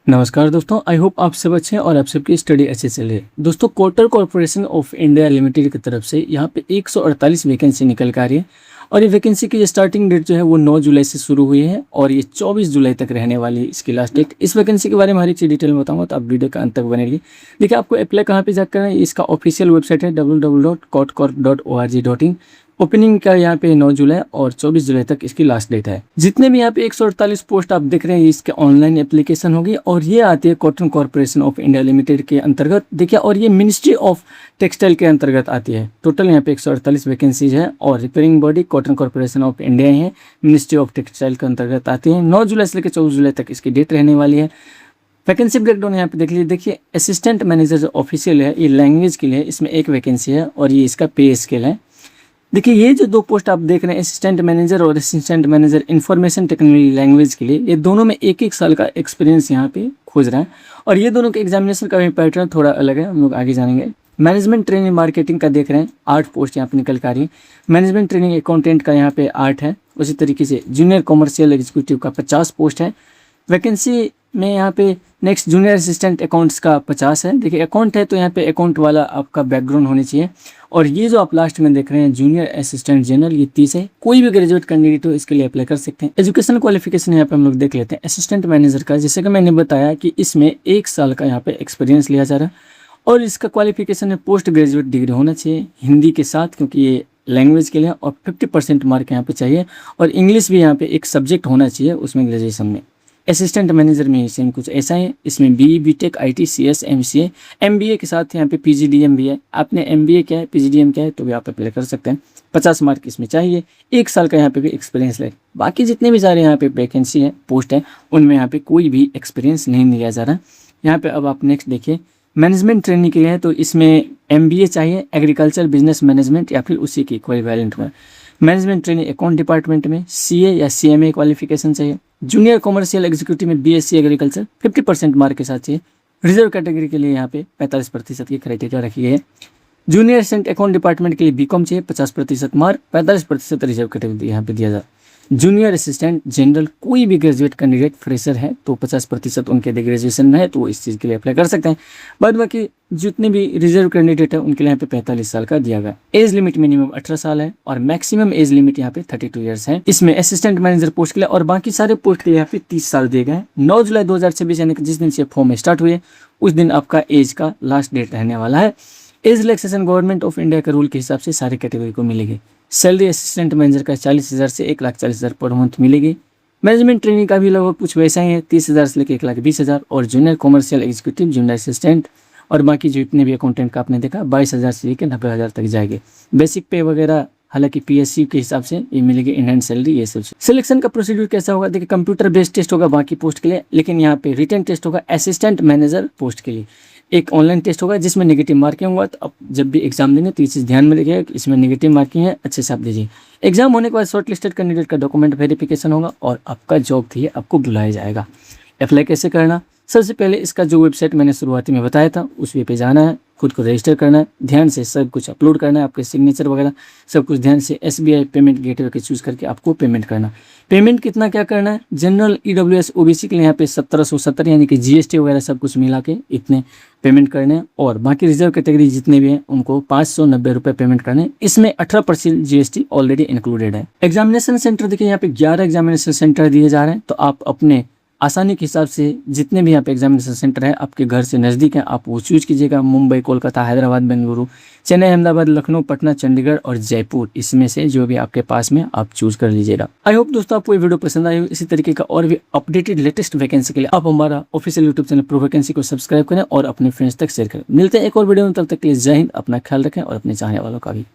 नमस्कार दोस्तों, I hope आप सब अच्छे हैं और आप सबकी स्टडी अच्छे चल रही है। दोस्तों, Kotak corporation of India limited की तरफ से यहाँ पे 148 वैकेंसी निकल कर आ रही है और ये वैकेंसी की स्टार्टिंग डेट जो है वो 9 जुलाई से शुरू हुई है और ये 24 जुलाई तक रहने वाली है इसकी लास्ट डेट। इस वैकेंसी के बारे में हर एक चीज़ डिटेल में बताऊंगा, तो आप वीडियो का अंत तक बने रहिए। देखिए, आपको अप्लाई कहाँ पे जाकर करना है, इसका ऑफिशियल वेबसाइट है www.kotkorp.org.in। ओपनिंग का यहाँ पे 9 जुलाई और 24 जुलाई तक इसकी लास्ट डेट है। जितने भी यहाँ पे 148 पोस्ट आप देख रहे हैं, इसके ऑनलाइन एप्लीकेशन होगी और ये आती है cotton corporation of India limited के अंतर्गत। देखिए, और ये मिनिस्ट्री ऑफ टेक्सटाइल के अंतर्गत आती है। टोटल यहाँ पे 148 वैकेंसीज है और repairing body cotton corporation of India है, मिनिस्ट्री ऑफ टेक्सटाइल के अंतर्गत आती है। 9 जुलाई से लेकर 24 जुलाई तक इसकी डेट रहने वाली है। वैकेंसी ब्रेकडाउन यहाँ पे देख लीजिए। देखिए, असिस्टेंट मैनेजर जो ऑफिशियल है, ये लैंग्वेज के लिए इसमें एक वैकेंसी है और ये इसका पे स्केल है। देखिए, ये जो दो पोस्ट आप देख रहे हैं, असिस्टेंट मैनेजर और assistant manager information technology language के लिए, ये दोनों में एक एक साल का एक्सपीरियंस यहाँ पे खोज रहा है और ये दोनों के एग्जामिनेशन का भी पैटर्न थोड़ा अलग है, हम लोग आगे जानेंगे। मैनेजमेंट ट्रेनिंग मार्केटिंग का देख रहे हैं, 8 पोस्ट यहाँ पे निकल कर आ रही है। मैनेजमेंट ट्रेनिंग अकाउंटेंट का यहाँ पे 8 है। उसी तरीके से जूनियर कॉमर्शियल एग्जीक्यूटिव का 50 पोस्ट है। वैकेंसी में यहाँ पे नेक्स्ट जूनियर असिस्टेंट अकाउंट्स का 50 है। देखिए, अकाउंट है तो यहाँ पे अकाउंट वाला आपका बैकग्राउंड होनी चाहिए। और ये जो आप लास्ट में देख रहे हैं जूनियर असिस्टेंट जनरल, ये 30 है। कोई भी ग्रेजुएट कैंडिडेट हो इसके लिए अप्लाई कर सकते हैं। एजुकेशन क्वालिफिकेशन यहाँ पे हम लोग देख लेते हैं। असिस्टेंट मैनेजर का, जैसे कि मैंने बताया कि इसमें 1 साल का यहाँ पे एक्सपीरियंस लिया जा रहा है और इसका क्वालिफिकेशन है पोस्ट ग्रेजुएट डिग्री होना चाहिए हिंदी के साथ, क्योंकि ये लैंग्वेज के लिए, और 50% मार्क यहाँ पे चाहिए और इंग्लिश भी यहाँ पे एक सब्जेक्ट होना चाहिए उसमें ग्रेजुएशन में। असिस्टेंट मैनेजर में सेम कुछ ऐसा है। इसमें BE, BTech, IT, CS, MCA, MBA के साथ यहाँ पे PGDM भी है। आपने MBA क्या है, PGDM क्या है, तो भी आप अप्लाई कर सकते हैं। 50 मार्क इसमें चाहिए। 1 साल का यहाँ पे भी एक्सपीरियंस लगे। बाकी जितने भी सारे यहाँ पे वैकेंसी है, पोस्ट है, उनमें यहाँ पे कोई भी एक्सपीरियंस नहीं लिया जा रहा। यहाँ पे अब आप नेक्स्ट देखिए, मैनेजमेंट ट्रेनिंग के लिए है तो इसमें MBA चाहिए, एग्रीकल्चर बिजनेस मैनेजमेंट या फिर उसी की इक्विवेलेंट में। मैनेजमेंट ट्रेनिंग अकाउंट डिपार्टमेंट में CA या CMA क्वालिफिकेशन चाहिए। जूनियर कॉमर्शियल एग्जीक्यूटिव में BSc एग्रीकल्चर 50% मार्क के साथ चाहिए। रिजर्व कैटेगरी के लिए यहाँ पे 45% की क्राइटेरिया रखी गई है। जूनियर असिस्टेंट अकाउंट डिपार्टमेंट के लिए BCom चाहिए, 50% मार्क, 45% रिजर्व कैटेगरी यहाँ पे दिया जाता है। जूनियर असिस्टेंट जनरल कोई भी ग्रेजुएट कैंडिडेट फ्रेशर है तो 50% उनके यदि ग्रेजुएशन में है तो वो इस चीज़ के लिए अप्लाई कर सकते हैं। बाद बाकी जितने भी रिजर्व कैंडिडेट है उनके लिए यहाँ पे 45 साल का दिया गया। एज लिमिट मिनिमम 18 साल है और मैक्सिमम एज लिमिट यहाँ पे 32 ईयर्स है। इसमें असिस्टेंट मैनेजर पोस्ट के लिए और बाकी सारे पोस्ट के लिए यहाँ पे 30 साल दिए गए। 9 जुलाई 2026 यानी कि जिस दिन से फॉर्म स्टार्ट हुए उस दिन आपका एज का लास्ट डेट रहने वाला है। Age relaxation government of India के रूल के हिसाब से सारी कैटेगरी को मिलेगी। सैलरी असिस्टेंट मैनेजर का 40,000 से 1,40,000 पर मंथ मिलेगी। मैनेजमेंट ट्रेनिंग का भी लगभग कुछ वैसा ही है, 30,000 से लेकर 1,20,000। और junior commercial executive, junior assistant और बाकी जो इतने भी अकाउंटेंट का आपने देखा 22,000 से लेकर 90,000 तक जाएगी। बेसिक पे वगैरह हालांकि PSU के हिसाब से ये मिलेगी, इनहैंड सैलरी, ये सब। सिलेक्शन का प्रोसीड्यूर कैसा होगा, देखिए कंप्यूटर बेस्ड टेस्ट होगा बाकी पोस्ट के लिए, लेकिन यहाँ पे रिटन टेस्ट होगा असिस्टेंट मैनेजर पोस्ट के लिए। एक ऑनलाइन टेस्ट होगा जिसमें नेगेटिव मार्किंग होगा, तो अब जब भी एग्जाम देंगे तो ये चीज़ ध्यान में रखिएगा कि इसमें नेगेटिव मार्किंग है, अच्छे से आप दीजिए। एग्जाम होने के बाद शॉर्ट लिस्टेड कैंडिडेट का डॉक्यूमेंट वेरिफिकेशन होगा और आपका जॉब थी आपको बुलाया जाएगा। अप्लाई कैसे करना, सबसे पहले इसका जो वेबसाइट मैंने शुरुआती में बताया था उस वे पे जाना है, खुद को रजिस्टर करना है, ध्यान से सब कुछ अपलोड करना है, आपके सिग्नेचर वगैरह सब कुछ ध्यान से। SBI पेमेंट गेटवे के चूज़ करके आपको पेमेंट करना। पेमेंट कितना क्या करना है, जनरल EWS OBC के लिए यहाँ पे 1770 यानी कि GST वगैरह सब कुछ मिला के इतने पेमेंट करने हैं और बाकी रिजर्व कैटेगरी जितने भी हैं उनको 590 रुपये पेमेंट करने हैं। इसमें 18% GST ऑलरेडी इंक्लूडेड है। एग्जामिनेशन सेंटर देखिए, यहाँ पे 11 एग्जामिनेशन सेंटर दिए जा रहे हैं, तो आप अपने आसानी के हिसाब से जितने भी यहाँ पे एग्जामिनेशन सेंटर है आपके घर से नज़दीक है आप वो चूज कीजिएगा। मुंबई, कोलकाता, हैदराबाद, बेंगलुरु, चेन्नई, अहमदाबाद, लखनऊ, पटना, चंडीगढ़ और जयपुर, इसमें से जो भी आपके पास में आप चूज कर लीजिएगा। आई होप दोस्तों आपको ये वीडियो पसंद आई हो। इसी तरीके का और भी अपडेटेड लेटेस्ट वैकेंसी के लिए आप हमारा official YouTube channel pro vacancy को सब्सक्राइब करें और अपने फ्रेंड्स तक शेयर करें। मिलते हैं एक और वीडियो में, तब तक के लिए जय हिंद, अपना ख्याल रखें और अपने चाहने वालों का भी।